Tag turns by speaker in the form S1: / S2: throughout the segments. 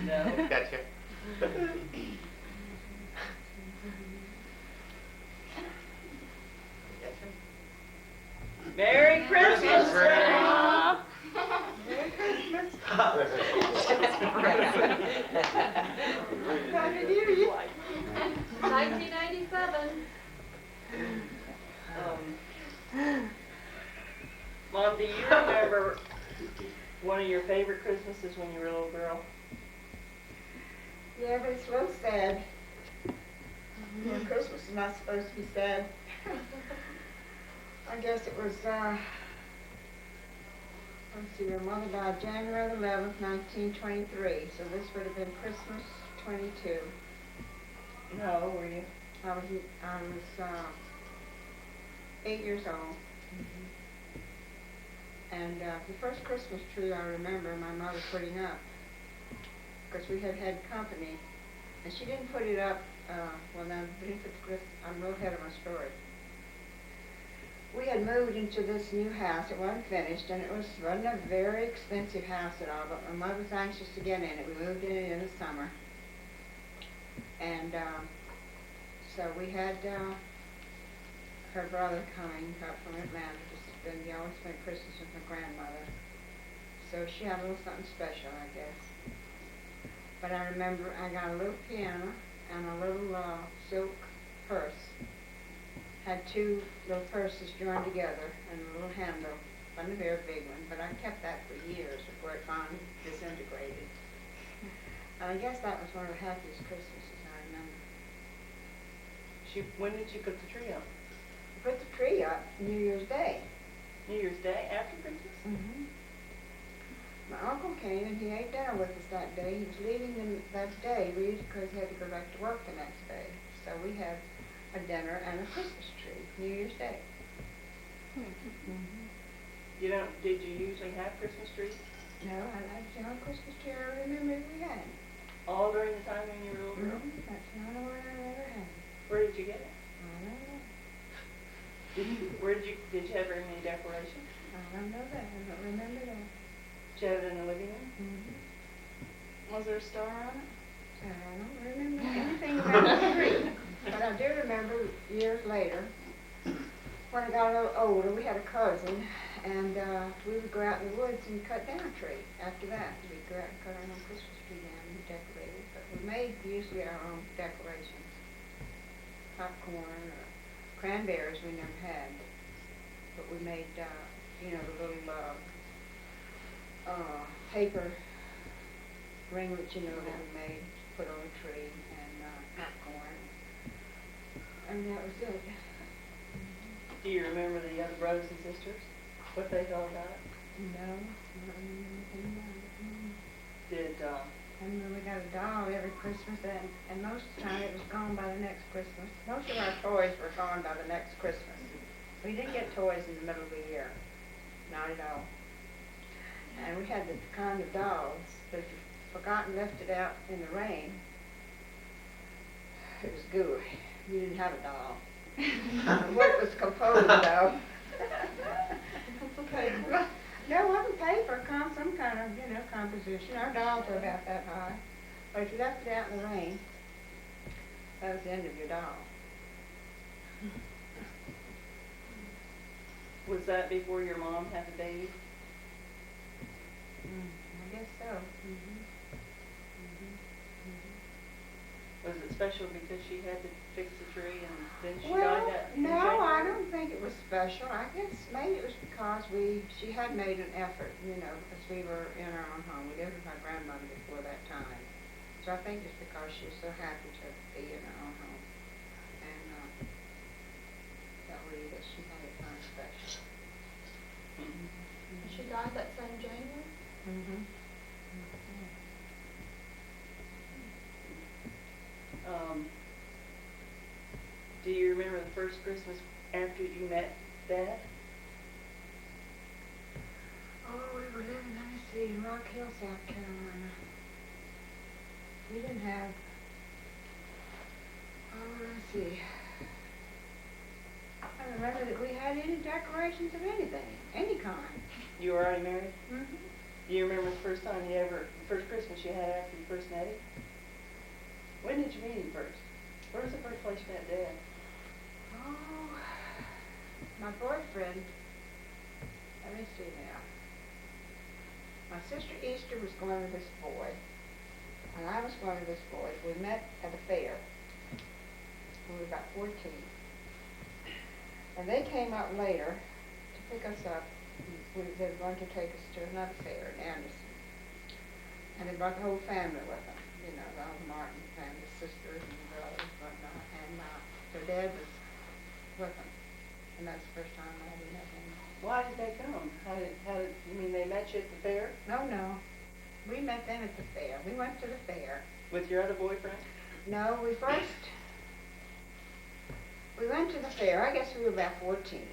S1: No.
S2: Gotcha.
S1: Merry Christmas, Grandma.
S3: Merry Christmas.
S4: Happy
S3: New Year.
S4: 1997.
S1: Mom, do you remember one of your favorite Christmases when you were a little girl?
S3: Yeah, but it's a little sad. Well, Christmas is not supposed to be sad. I guess it was, let's see, my mother died January 11th, 1923, so this would have been Christmas 22.
S1: How old were you?
S3: I was 8 years old. And the first Christmas tree I remember my mother putting up, because we had had company, and she didn't put it up, well now, I'm a little ahead of my story. We had moved into this new house. It wasn't finished, and it wasn't a very expensive house at all, but my mother was anxious to get in it. We moved in it in the summer. And so we had her brother coming up from Atlanta to spend, he always spent Christmas with my grandmother. So she had a little something special, I guess. But I remember I got a little piano and a little silk purse. Had two little purses joined together and a little handle. Wasn't a very big one, but I kept that for years before it finally disintegrated. And I guess that was one of the happiest Christmases I remember.
S1: When did you put the tree up?
S3: We put the tree up New Year's Day.
S1: New Year's Day after Christmas?
S3: Mm-hmm. My uncle came and he ate dinner with us that day. He was leaving that day really because he had to go back to work the next day. So we had a dinner and a Christmas tree, New Year's Day.
S1: Did you usually have Christmas trees?
S3: No, that's the only Christmas tree I remember we had.
S1: All during the time when you were a little girl?
S3: Mm-hmm. That's the only one I ever had.
S1: Where did you get it?
S3: I don't know.
S1: Did you have very many decorations?
S3: I don't know that. I don't remember that.
S1: Did you have it in the living room?
S3: Mm-hmm.
S1: Was there a star on it?
S3: I don't remember anything about the tree. But I do remember years later, when I got a little older, we had a cousin, and we would go out in the woods and cut down a tree. After that, we'd go out and cut our own Christmas tree down and decorate it. But we made usually our own decorations. Popcorn or cranberries we never had. But we made, the little paper ringlets, that we made, put on the tree, and popcorn. And that was it.
S1: Do you remember the other brothers and sisters? What they thought about it?
S3: No, I don't remember anything about it.
S1: Did,
S3: I remember we got a doll every Christmas, and most of the time it was gone by the next Christmas. Most of our toys were gone by the next Christmas. We didn't get toys in the middle of the year. Not at all. And we had the kind of dolls that if you forgot and left it out in the rain, it was gooey. You didn't have a doll. What it was composed of. No, it wasn't paper, some kind of, composition. Our dolls were about that high. But if you left it out in the rain, that was the end of your doll.
S1: was that before your mom had the baby?
S3: I guess so.
S1: Was it special because she had to fix the tree and then she
S3: Well,
S1: died that in
S3: no, I
S1: January?
S3: don't think it was special. I guess maybe it was because she had made an effort, because we were in our own home. We lived with my grandmother before that time. So I think it's because she was so happy to be in her own home. And that way that she had it kind of special.
S4: She died that same January?
S1: Do you remember the first Christmas after you met Dad?
S3: Oh, we were living, let me see, in Rock Hill, South Carolina. We didn't have, let's see. I don't remember that we had any decorations of anything, any kind.
S1: You were already married? Do you remember the first time the first Christmas you had after you first met him? When did you meet him first? Where was the first place you met Dad?
S3: Oh, my boyfriend, let me see now. My sister Easter was going with this boy, and I was going with this boy. We met at a fair. We were about 14. And they came up later to pick us up. They were going to take us to another fair in Anderson. And they brought the whole family with them, you know, all the Martin family, sisters and brothers and whatnot. And their dad was with them. And that's the first time I ever met him.
S1: Why did they come? You mean they met you at the fair?
S3: No. We met them at the fair. We went to the fair.
S1: With your other boyfriend?
S3: No, we went to the fair. I guess we were about 14.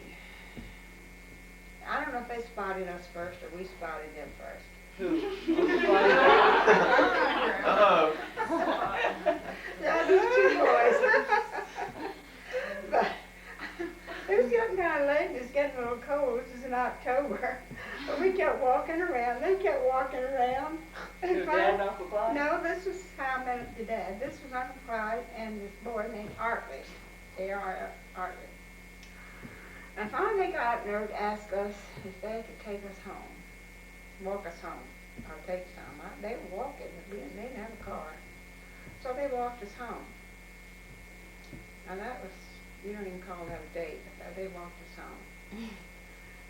S3: I don't know if they spotted us first or we spotted them first.
S1: Who?
S2: Oh.
S3: Yeah, these two boys. But it was getting kind of late. It was getting a little cold. This was in October. But we kept walking around. They kept walking around.
S1: Your dad and Uncle Clyde?
S3: No, this was how I met the dad. This was Uncle Clyde and this boy named Artley. Artley. And finally they got up there to ask us if they could take us home, walk us home, or take us home. They were walking, but they didn't have a car. So they walked us home. Now that was, you don't even call that a date, but they walked us home.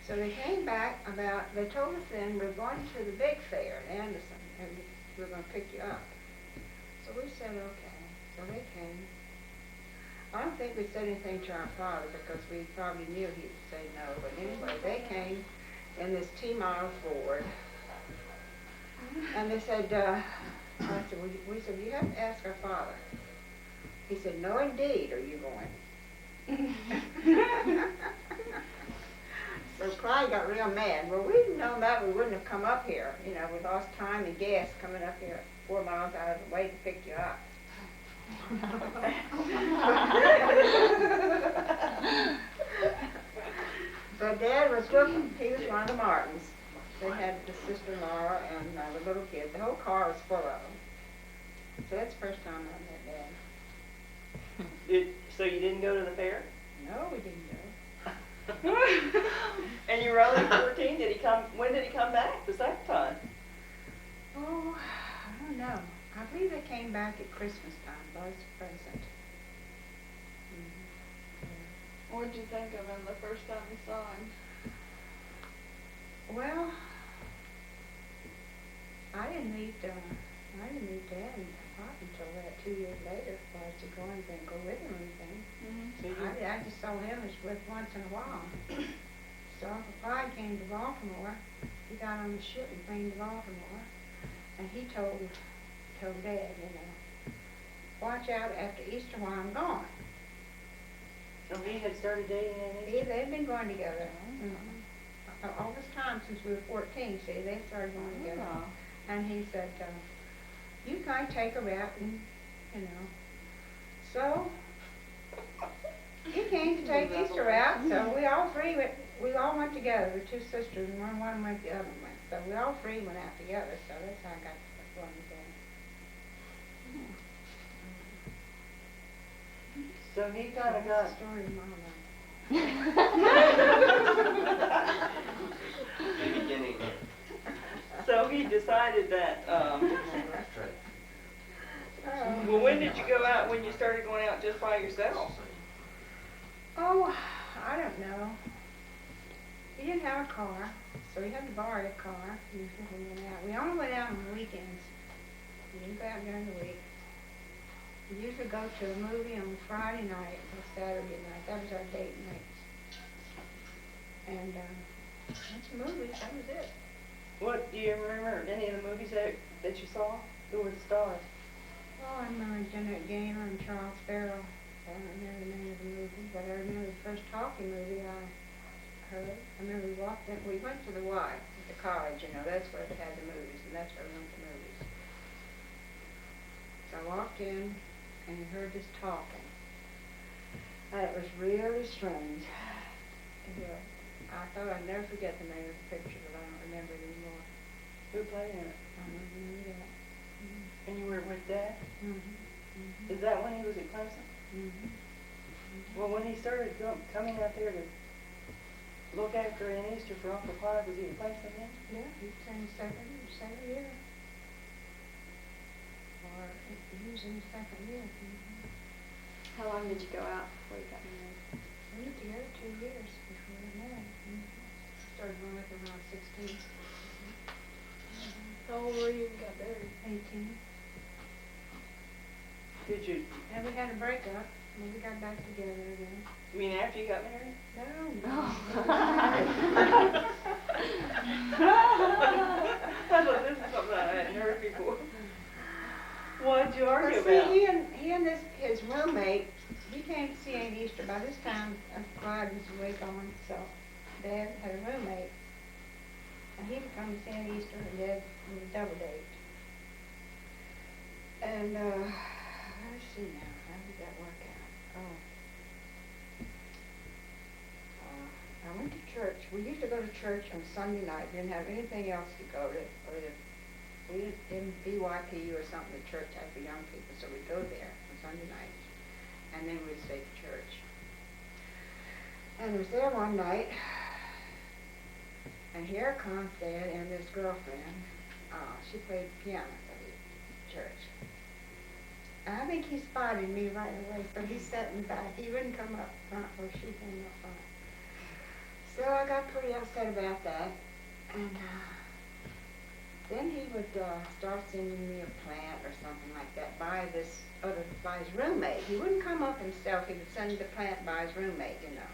S3: So they came back they told us then we're going to the big fair in Anderson, and we're going to pick you up. So we said, okay. So they came. I don't think we said anything to our father because we probably knew he would say no. But anyway, they came in this T-Model Ford. And they said, we said, you have to ask our father. He said, no indeed, are you going? So Clyde got real mad. Well, we didn't know that we wouldn't have come up here. You know, we lost time and gas coming up here 4 miles out of the way to pick you up. So Dad was looking, he was one of the Martins. They had the sister Laura and the little kid. The whole car was full of them. So that's the first time I met Dad.
S1: So you didn't go to the fair?
S3: No, we didn't go.
S1: And you were only 14? When did he come back the second time?
S3: Oh, I don't know. I believe they came back at Christmas time, was a present.
S4: What did you think of him the first time you saw him?
S3: Well, I didn't meet Dad and Pop until that 2 years later. I was to go and go with him or anything.
S4: Mm-hmm.
S3: I just saw him as with once in a while. So Uncle Clyde came to Baltimore. He got on the ship and came to Baltimore, and he told Dad, you know, watch out after Easter while I'm gone.
S1: So he had started dating in
S3: They've been going together. All this time since we were 14, see, they started going together.
S4: Oh.
S3: And he said, you guys take her out and, you know. So, he came to take Easter out, so we all went together, the two sisters, and one went, the other went. So we all three went out together, so that's how I got one of them.
S1: So he kind of
S3: That's
S1: got...
S3: the story of my life.
S2: The beginning.
S1: So he decided that,
S2: That's right.
S1: well, when did you go out, when you started going out just by yourself?
S3: Oh, I don't know. He didn't have a car, so he had to borrow a car usually when we went out. We only went out on the weekends. We didn't go out during the week. We usually go to a movie on Friday night or Saturday night. That was our date nights. And that's movies. That was it.
S1: What, do you remember any of the movies that you saw? Who were the stars?
S3: Oh, I remember Janet Gaynor and Charles Sparrow. I don't remember the name of the movie, but I remember the first talkie movie I heard. I remember we went to the Y at the college, you know, that's where they had the movies, and that's where we went to movies. So I walked in, and you heard this talking. And it was really strange. I thought I'd never forget the name of the picture, but I don't remember it anymore.
S1: Who played in it?
S3: I remember that.
S1: And you were with Dad?
S3: Mm-hmm.
S1: Is that when he was at Clemson?
S3: Mm-hmm.
S1: Well, when he started coming out there to look after Aunt Easter for Uncle Clyde, was he at Clemson then?
S3: Yeah, he was in his second year. Or he was in his second year.
S4: How long did you go out before you got married?
S3: We were together 2 years before we got married. Started going with around 16.
S4: How old were you when you got married?
S3: 18.
S1: Did you,
S3: And we had a breakup, and we got back together again.
S1: you mean after you got married?
S3: No.
S1: I thought this is something I hadn't heard before. What'd you argue
S3: Well, see,
S1: about?
S3: he and his roommate, he came to see Aunt Easter. By this time, Clyde was away gone, so Dad had a roommate. And he would come to see Aunt Easter, and Dad would double date. And, let's see now, how did that work out? I went to church. We used to go to church on Sunday night. Didn't have anything else to go to. We didn't BYPU or something, the church had for young people, so we'd go there on Sunday nights. And then we'd stay at church. And I was there one night, and here comes Dad and his girlfriend. She played piano for the church. And I think he spotted me right away, so he sat in the back. He wouldn't come up front where she came up front. So I got pretty upset about that. And then he would start sending me a plant or something like that by his roommate. He wouldn't come up himself. He would send the plant by his roommate, you know.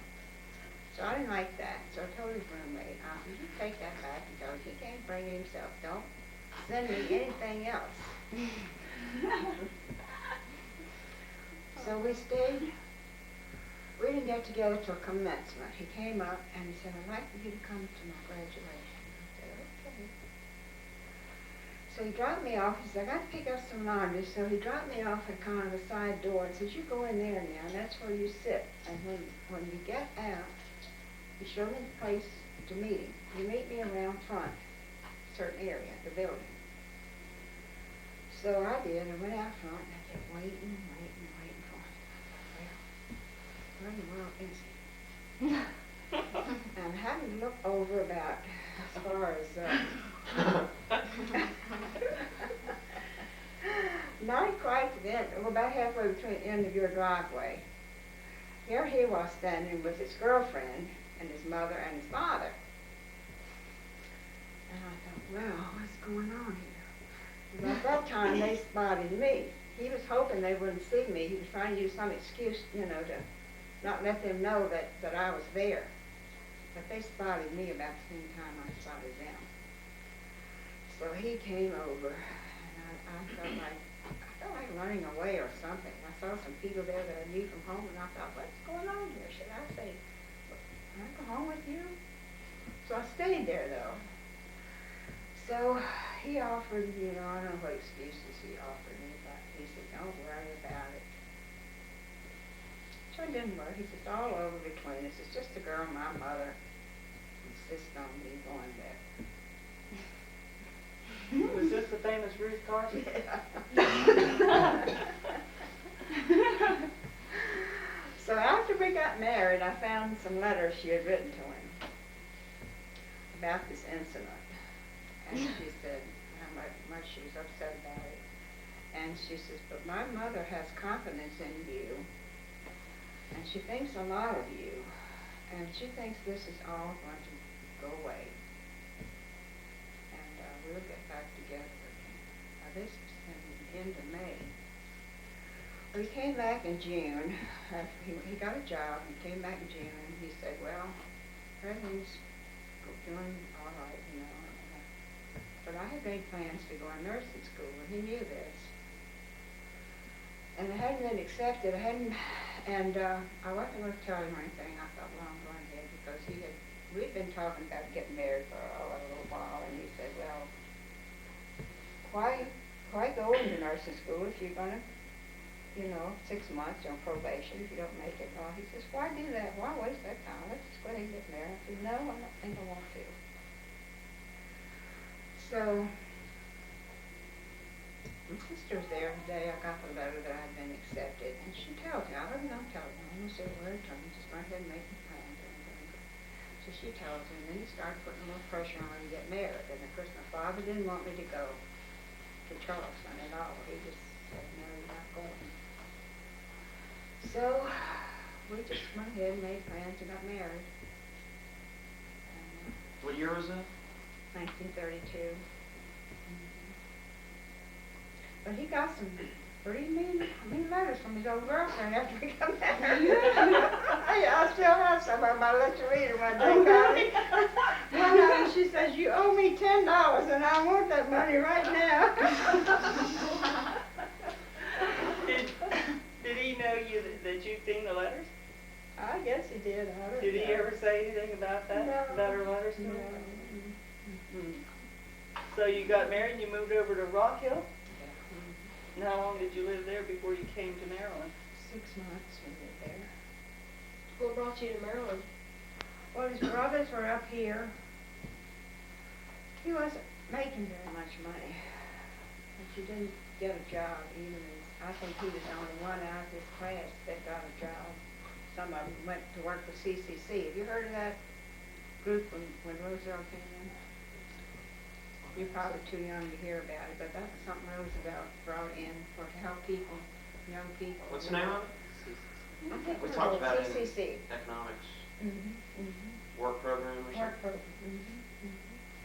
S3: So I didn't like that. So I told his roommate, you take that back and tell him he can't bring it himself. Don't send me anything else. So we stayed. We didn't get together till commencement. He came up and he said, I'd like for you to come to my graduation. I said, okay. So he dropped me off. He said, I got to pick up some laundry. So he dropped me off at kind of a side door and says, you go in there now, and that's where you sit. And when you get out, you show me the place to meet him. You meet me around front, a certain area, the building. So I did. I went out front and I kept waiting for him. Where in the world is he? And I happened to look over about as far as not quite the end, about halfway between the end of your driveway. Here he was standing with his girlfriend and his mother and his father. And I thought, well, what's going on here? And at that time they spotted me. He was hoping they wouldn't see me. He was trying to use some excuse, you know, to not let them know that I was there. But they spotted me about the same time I spotted them. So he came over, and I felt like running away or something. I saw some people there that I knew from home, and I thought, what's going on here? Should I say, can I go home with you? So I stayed there, though. So he offered, you know, I don't know what excuses he offered me, but he said, don't worry about it. So it didn't work. He said, it's all over between us. It's just the girl and my mother insist on me going there.
S1: Was this the famous Ruth Carson?
S3: Yeah. So after we got married, I found some letters she had written to him about this incident. And she said how much she was upset about it. And she says, but my mother has confidence in you. And she thinks a lot of you. And she thinks this is all going to go away. And we'll get back together again. Now this was in the end of May. Well, he came back in June. He got a job. He came back in June. And he said, well, everything's doing all right, you know. But I had made plans to go to nursing school, and he knew this. And I hadn't been accepted. I wasn't going to tell him or anything. I thought, well, I'm going ahead, because we'd been talking about getting married for a little while, and he said, well, why go into nursing school if you're going to, 6 months on probation if you don't make it? Well, he says, why do that? Why waste that time? Let's just go ahead and get married. I said, no, I don't think I want to. So, my sister's there today. I got the letter that I'd been accepted, and she tells me, I don't know, tell me, I'm gonna say a word to me, just go ahead and make the plans and everything. So she tells me, and then he started putting a little pressure on her to get married, and of course my father didn't want me to go to Charleston at all. He just said, no, you're not going. So, we just went ahead and made plans and got married.
S2: What year was that?
S3: 1932. But he got some pretty mean letters from his old girlfriend after we got married. Yeah, I still have some of them. I'll let you read them one day, Connie. One of them, she says, you owe me $10 and I want that money right now.
S1: Did he know that you'd seen the letters?
S3: I guess he did. I don't
S1: Did he
S3: know.
S1: ever say anything about that?
S3: No.
S1: About her letters to
S3: No.
S1: him? Mm. So you got married and you moved over to Rock Hill? And how long did you live there before you came to Maryland?
S3: 6 months we lived there.
S4: What brought you to Maryland?
S3: Well, his brothers were up here. He wasn't making very much money, but he didn't get a job even as, I think he was the only one out of his class that got a job. Some of them went to work for CCC. Have you heard of that group when Roosevelt came in? You're probably too young to hear about it, but that was something Roosevelt brought in for to help people, young people.
S2: What's the name of it?
S3: I think
S2: We
S3: it
S2: talked
S3: was
S2: about it in
S3: CCC.
S2: economics
S3: Mm-hmm.
S2: work program or something.
S3: Work program.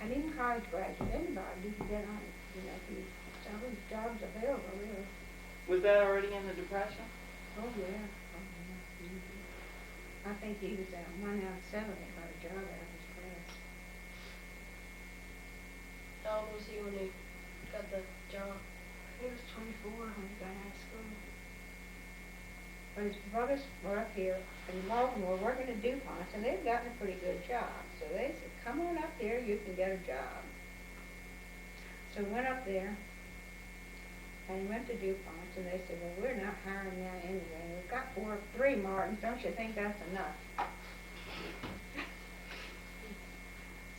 S3: And even college graduates, anybody, you can get on it, you know, if you, some jobs available, really.
S1: Was that already in the Depression?
S3: Oh, yeah. I think he was 1 out of 7 that got a job out of his class.
S4: How old was he when he got the job?
S3: He was 24 when he got out of school. But his brothers were up here in Baltimore working at DuPont, and they've gotten a pretty good job. So they said, come on up here, you can get a job. So we went up there, and he went to DuPont, and they said, well, we're not hiring now anyway. We've got 3 Martins. Don't you think that's enough?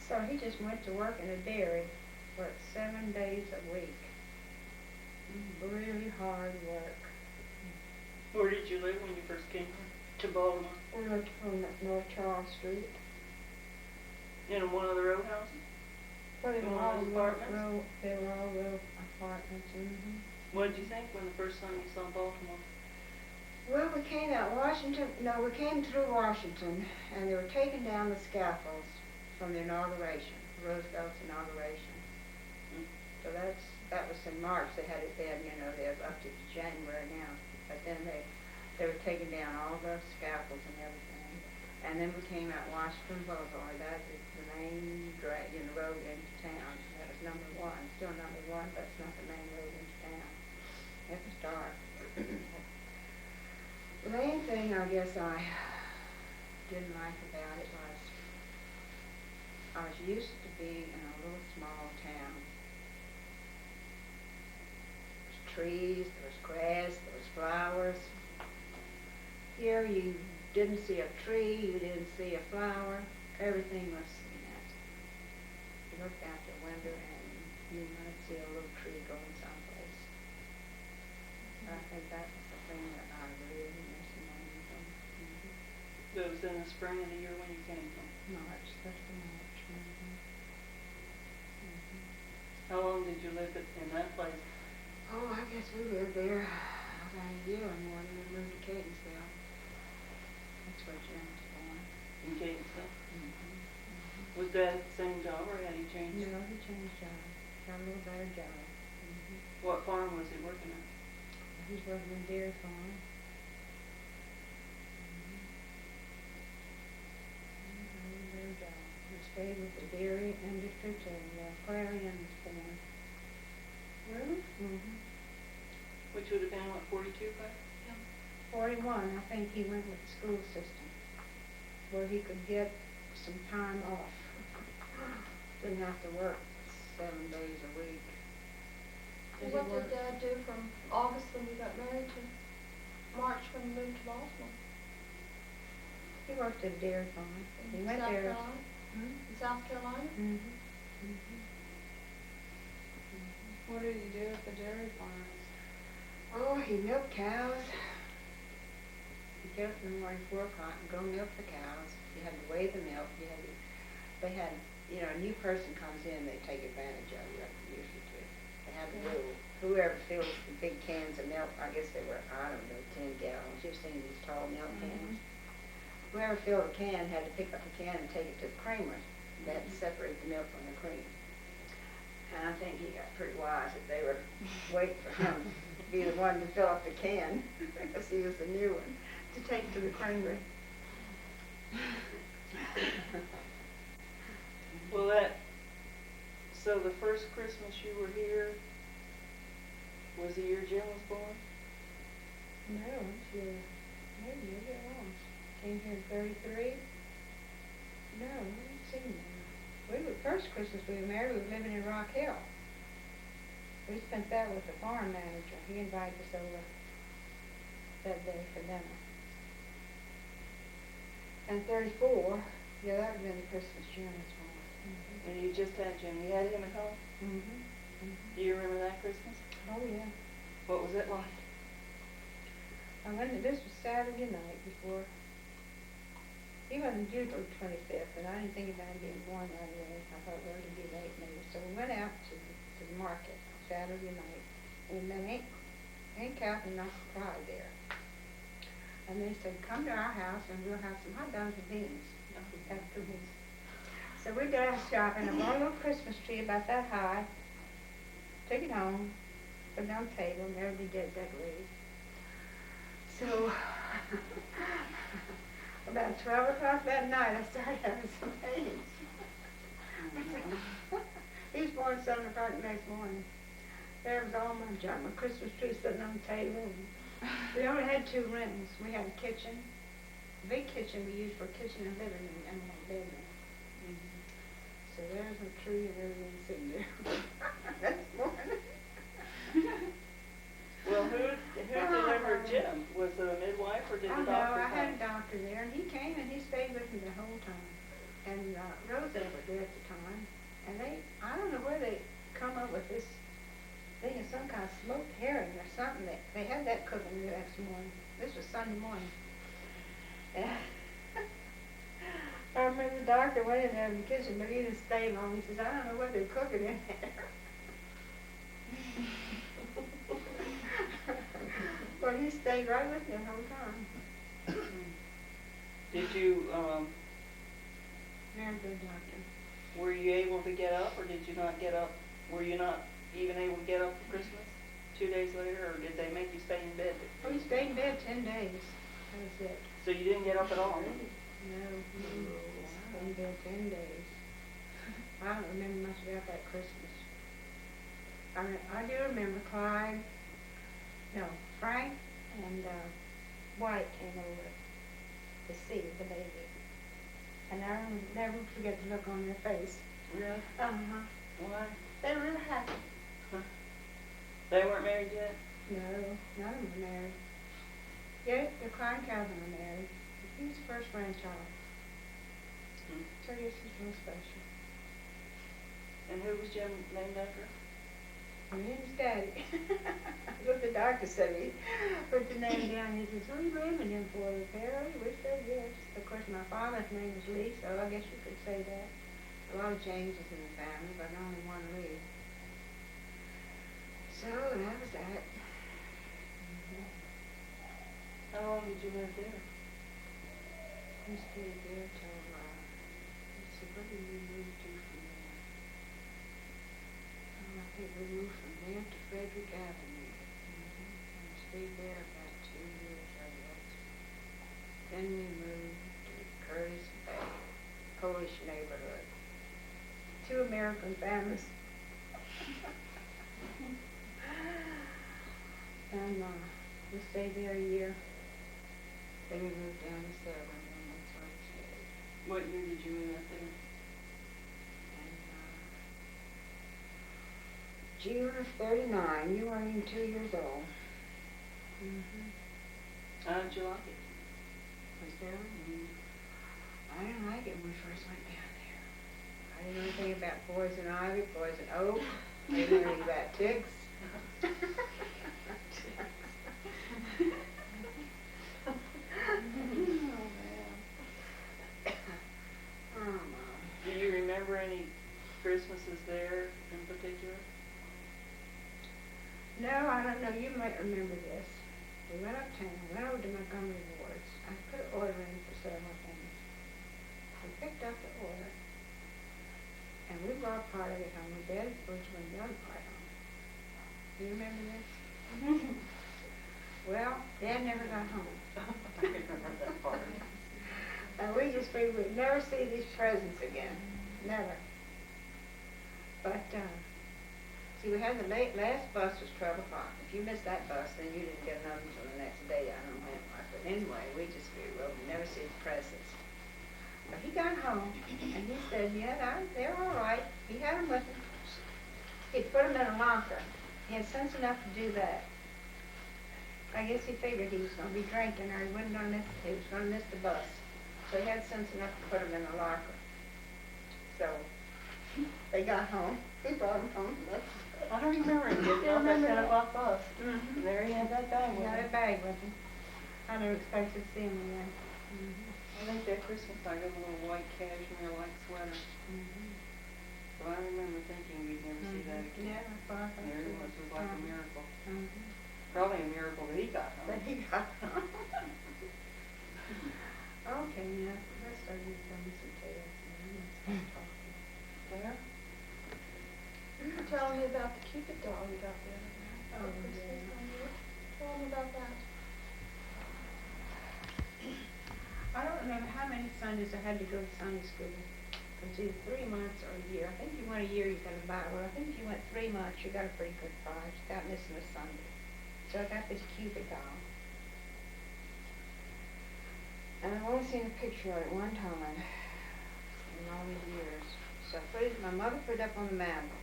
S3: So he just went to work in a dairy, worked 7 days a week. Really hard work.
S1: Where did you live when you first came to Baltimore?
S3: We lived on North Charles Street.
S1: In one of the row houses?
S3: Well, they
S1: In
S3: were
S1: one
S3: all
S1: of those apartments?
S3: they were all real apartments.
S1: What did you think when the first time you saw Baltimore?
S3: Well, we came out Washington. No, we came through Washington, and they were taking down the scaffolds from the inauguration, Roosevelt's inauguration. So that was in March. They had it then, you know, they're up to January now. But then they were taking down all the scaffolds and everything. And then we came out Washington Boulevard. That is the main road into town. That was number 1. Still number 1, but it's not the main road into town. It was dark. The main thing I guess I didn't like about it was I was used to being in a little small town. There was trees, there was grass, there was flowers. Here you didn't see a tree, you didn't see a flower, everything was cement. You looked out the window and you might see a little tree going someplace. I think that was the thing that I really miss in Wilmington.
S1: That was in the spring of the year when you came from.
S3: March, first of March.
S1: How long did you live in that place?
S3: Oh, I guess we lived there about a year or more, and then we moved to Catonsville. That's where Jim was born.
S1: In Catonsville? Was that the same job or had he changed?
S3: No, he changed jobs. Got a little better job.
S1: What farm was he working at?
S3: He's working in dairy farm. Got a little better job. He stayed with the dairy industry till Clarion was born.
S1: Really? Which would have been, what, 42 by?
S3: 41, I think he went with the school system, where he could get some time off. Didn't have to work 7 days a week.
S4: Well, what did Dad do from August when you got married to March when you moved to Baltimore?
S3: He worked at a dairy farm. He
S4: In
S3: went
S4: South
S3: there.
S4: Carolina? In South Carolina?
S5: What did you do at the dairy farms?
S3: Oh, he milked cows. He'd get up in the morning 4 o'clock and go milk the cows. You had to weigh the milk. They had, a new person comes in, they take advantage of you, like they usually do. They have a rule. Whoever fills the big cans of milk, I guess they were, 10 gallons. You've seen these tall milk cans. Whoever filled a can had to pick up the can and take it to the creamer. They had to separate the milk from the cream. And I think he got pretty wise that they were waiting for him to be the one to fill up the can, because he was the new one, to take to the creamery.
S1: Well, so the first Christmas you were here was the year Jim was born?
S3: No, maybe it was. Came here in 33. No, I haven't seen that. First Christmas we were married, we were living in Rock Hill. We spent that with the farm manager. He invited us over that day for dinner. And 34, yeah, that would have been the Christmas Jim was born.
S1: And you just had Jim. You had him at home? Do you remember that Christmas?
S3: Oh, yeah.
S1: What was it like?
S3: This was Saturday night before. He wasn't due till the 25th, and I didn't think about him being born right away. I thought, well, it'd be late maybe. So we went out to the market Saturday night, and then Aunt Catherine and Uncle Clyde there. And they said, come to our house and we'll have some hot dogs and beans afterwards. So we got out shopping. I bought a little Christmas tree about that high. Took it home, put it on the table, and everybody did decorate. So about 12 o'clock that night, I started having some pains. He was born 7 o'clock the next morning. There was all my junk, my Christmas tree sitting on the table. We only had 2 rooms. We had a kitchen, a big kitchen we used for kitchen and living room, and we had a bedroom. So there's my tree and everything sitting there. That's morning.
S1: Well, who delivered Jim? Was it a midwife or did the doctor
S3: No, I had a
S1: come?
S3: doctor there, and he came and he stayed with me the whole time. And Roseanne was there at the time. And I don't know where they come up with this thing of some kind of smoked herring or something. They had that cooking the next morning. This was Sunday morning. And I remember the doctor went in there in the kitchen, but he didn't stay long. He says, I don't know what they're cooking in there. But he stayed right with me the whole time.
S1: Did you,
S3: Very good doctor.
S1: were you able to get up or did you not get up? Were you not even able to get up for Christmas 2 days later, or did they make you stay in bed?
S3: Oh, he stayed in bed 10 days. That was it.
S1: So you didn't get up at all?
S3: No, he stayed in bed 10 days. I don't remember much about that Christmas. I do remember Frank and White came over to see the baby. And I will never forget the look on their face.
S1: Really?
S3: Uh-huh.
S1: Why?
S3: They were real happy.
S1: They weren't married yet?
S3: No, none of them were married. Yeah, the Klein Calvin were married. He was the first grandchild. So I guess he's real special.
S1: And who was Jim named after?
S3: I mean, his daddy. That's what the doctor said. He put the name down. He says, "Who are you naming him for, Perry?" We said yes. Of course, my father's name was Lee, so I guess you could say that. A lot of Jameses in the family, but only one Lee. So that was that.
S1: How long did you live there?
S3: We stayed there till, let's see, what did we move to from there? I think we moved from there to Frederick Avenue. And we stayed there about 2 years, I guess. Then we moved to Curtis Bay, Polish neighborhood. 2 American families. And we stayed there a year. Then we moved down to Selma, and that's where we stayed.
S1: What year did you move out there?
S3: And June of 39, you weren't even 2 years old.
S1: How did you like it?
S3: Was there? I didn't like it when we first went down there. I didn't know anything about poison ivy, poison oak, They hearing that, ticks? Oh, Mom.
S1: Do you remember any Christmases there in particular?
S3: No, I don't know, you might remember this. We went uptown, went over to Montgomery Ward's. I put an order in for several things. We picked up the order, and we brought part of it home. Dad was bring the other part home. Do you remember this? Well, Dad never got home.
S1: I remember that part.
S3: And we just figured we'd never see these presents again. Never. But, see, we had the last bus was 12 o'clock. If you missed that bus, then you didn't get another until the next day. I don't know when it was. But anyway, we just figured, well, we'd never see the presents. But he got home, and he said, yeah, they're all right. He had them with him. He'd put them in a locker. He had sense enough to do that. I guess he figured he was going to be drinking, or he was going to miss the bus. So he had sense enough to put them in a locker. So they got home. He brought them home.
S1: I don't remember him getting off that 10 o'clock bus.
S3: Mm-hmm.
S1: There he had that bag
S3: He
S1: with
S3: had
S1: him.
S3: a bag with him. I never expected to see him again.
S1: I think that Christmas I got a little white cashmere-like sweater. So I remember thinking we'd never see that again.
S3: Yeah, that's what I thought.
S1: There he
S3: too.
S1: was, it was like a miracle.
S3: Mhm.
S1: Probably a miracle that he got
S3: But
S1: home.
S3: he got home. Okay, now, let's start you telling me some tales. And I'm gonna start talking.
S1: There?
S4: You were telling me about the Cupid doll you got the other day.
S3: Oh,
S4: For Christmas
S3: yeah.
S4: one year. Tell me about that.
S3: I don't remember how many Sundays I had to go to Sunday school. It was either 3 months or a year. I think if you went a year, you got a Bible. I think if you went 3 months, you got a pretty good prize without missing a Sunday. So I got this Cupid doll. And I've only seen a picture of it one time in all these years. So my mother put it up on the mantel.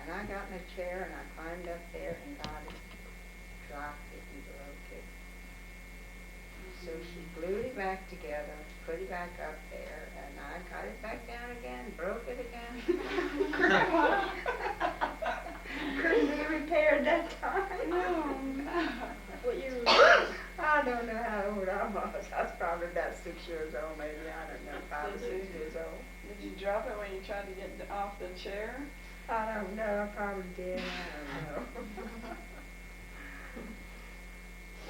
S3: And I got in a chair and I climbed up there and got it, dropped it, and broke it. So she glued it back together, put it back up there, and I got it back down again, broke it again. Couldn't be repaired that time.
S1: What year was
S3: I don't know how old I was. I was probably about 6 years old, maybe. I don't know, 5 or 6 years old.
S5: Did you drop it when you tried to get off the chair?
S3: I don't know. I probably did. I don't know.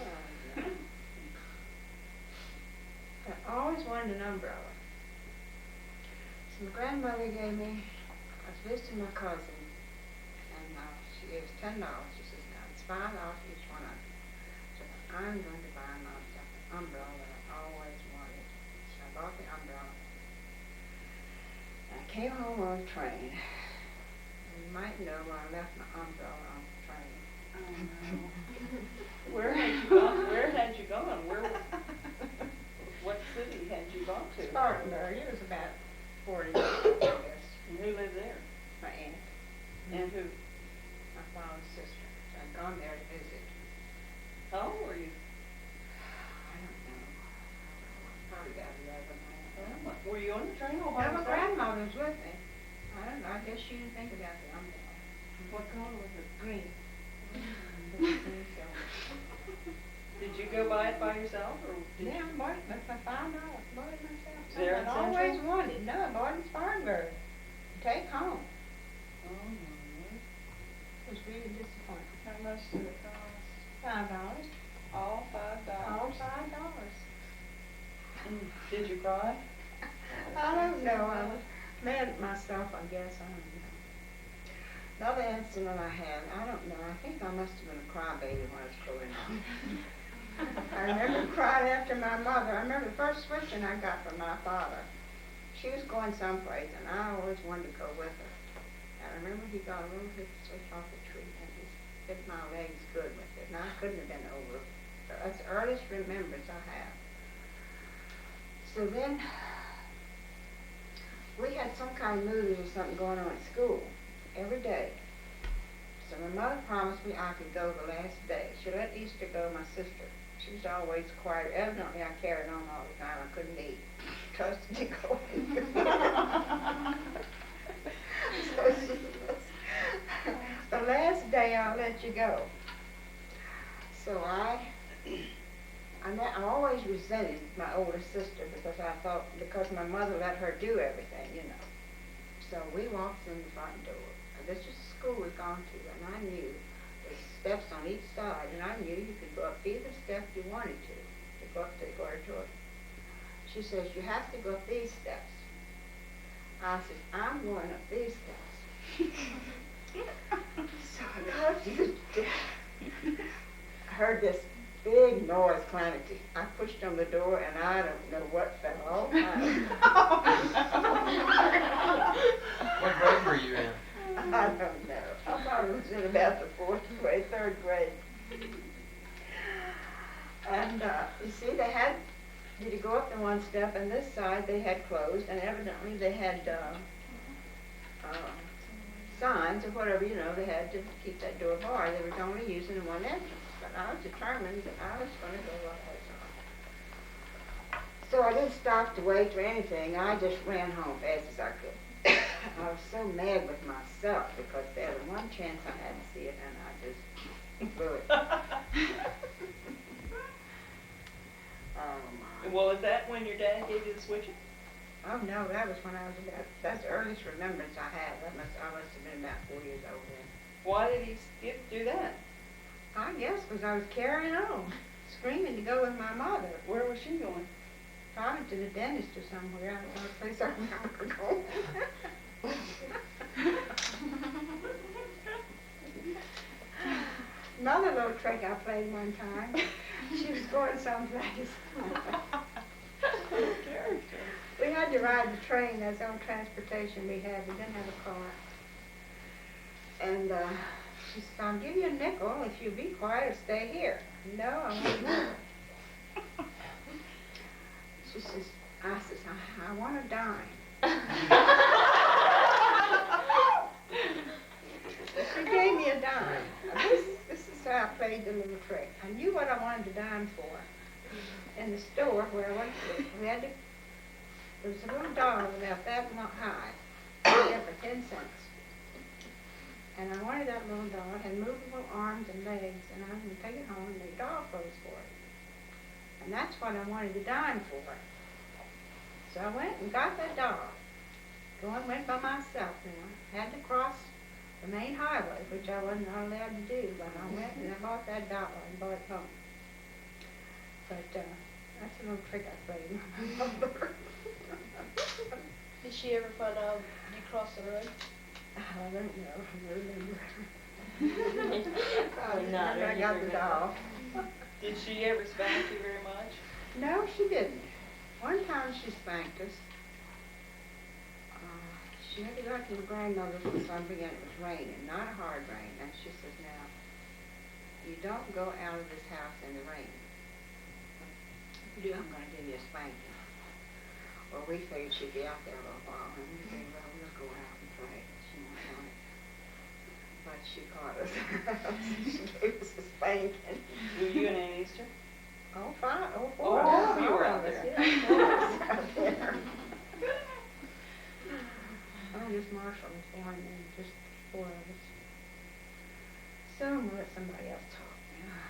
S3: Oh, no. I always wanted an umbrella. So my grandmother gave me, I was visiting my cousin, and she gave us $10. She says, now it's $5 each one of you. So I'm going to buy myself an umbrella that I always wanted. So I bought the umbrella. And I came home on a train. And you might know where I left my umbrella on the train.
S1: Oh, no. Where had you gone? Where had you gone? What city had you gone to?
S3: Spartanburg. It was about 40 minutes, I guess.
S1: And who lived there?
S3: My aunt,
S1: And who?
S3: my father's sister. So I'd gone there to visit.
S1: How old were you?
S3: I don't know. Probably about 11. I don't know.
S1: Were you on the train all by
S3: No, my
S1: yourself?
S3: grandmother was with me. I don't know. I guess she didn't think about the umbrella.
S1: What color was it?
S3: Green.
S1: Did you go buy it by yourself, or did
S3: Yeah,
S1: you?
S3: I bought it with my $5. Bought it myself.
S1: There in
S3: Something I always
S1: Central?
S3: wanted. No, I bought it in Spartanburg. To take home.
S1: Oh, no.
S3: It was really disappointing.
S5: How much did it cost?
S3: $5.
S5: All $5?
S3: All $5.
S1: Did you cry?
S3: I don't know. I was mad at myself, I guess. I don't know. Another incident I had, I don't know. I think I must have been a crybaby when I was growing up. I remember crying after my mother. I remember the first switching I got from my father. She was going someplace, and I always wanted to go with her. And I remember he got a little hip switch off the tree, and he hit my legs good with it. And I couldn't have been over. That's the earliest remembrance I have. So then, we had some kind of movie or something going on at school every day. So my mother promised me I could go the last day. She let Easter go my sister. She was always quiet. Evidently I carried on all the time. I couldn't eat. Trusted to go. So she was day I'll let you go. So I always resented my older sister because I thought, because my mother let her do everything, you know. So we walked in the front door. And this was the school we'd gone to, and I knew there's steps on each side, and I knew you could go up either step you wanted to go up to the auditorium. She says, you have to go up these steps. I said, I'm going up these steps. So I got up to the steps. I heard this big noise climbing. I pushed on the door, and I don't know what fell off.
S2: What grade were you in?
S3: I don't know. I thought it was in about the fourth grade, third grade. And you see, they had you to go up the one step, and this side they had closed, and evidently they had signs or whatever, you know, they had to keep that door barred. They were only using the one entrance. But I was determined that I was going to go up that side. So I didn't stop to wait or anything. I just ran home fast as I could. I was so mad with myself because they had one chance I had to see it, and I just blew it. Oh my.
S1: Well, is that when your dad gave you the switches?
S3: Oh no, that was when I was about, that's the earliest remembrance I have. I must have been about 4 years old then.
S1: Why did he do that?
S3: I guess because I was carrying on, screaming to go with my mother.
S1: Where was she going?
S3: Probably to the dentist or somewhere. I don't know, a place I remember going. Another little trick I played one time. She was going someplace. We had to ride the train. That's the only transportation we had. We didn't have a car. And she said, I'll give you a nickel if you be quiet or stay here. No, I won't go. She says, I want a dime. She gave me a dime. This is how I played the little trick. I knew what I wanted the dime for. In the store where I went to, there was a little doll about that high, there for 10 cents. And I wanted that little doll. It had movable arms and legs, and I was going to take it home and make doll clothes for it. And that's what I wanted the dime for. So I went and got that doll. Went by myself now. Had to cross the main highway, which I wasn't allowed to do, but I went and I bought that doll and brought it home. But that's a little trick I played with my mother.
S4: Did she ever find out you crossed the road?
S3: I don't know. I remember.
S4: Probably not.
S3: I got the doll.
S1: Did she ever spank you very much?
S3: No, she didn't. One time she spanked us. She had to go to the grandmother's or something, and it was raining, not a hard rain. And she says, now, you don't go out of this house in the rain. If you do, I'm going to give you a spanking. Well, we figured she'd be out there a little while, and we figured, well, we'll go out and try it. She won't want it. But she caught us. She gave us a spanking.
S1: Were you and Aunt Easter?
S3: Oh, fine. Oh,
S1: Oh,
S3: four.
S1: you were
S3: Four
S1: out
S3: of us,
S1: there.
S3: yeah, four of us out there. Oh, just Marshall was born then, just 4 of us. So I'm gonna let somebody else talk now.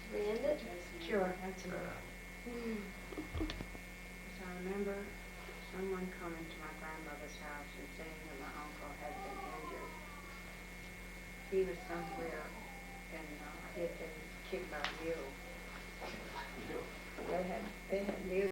S4: We end it?
S3: Sure, that's enough. So I remember someone coming to my grandmother's house and saying that my uncle had been injured. He was somewhere and he had been kicked by a mule. They had mules.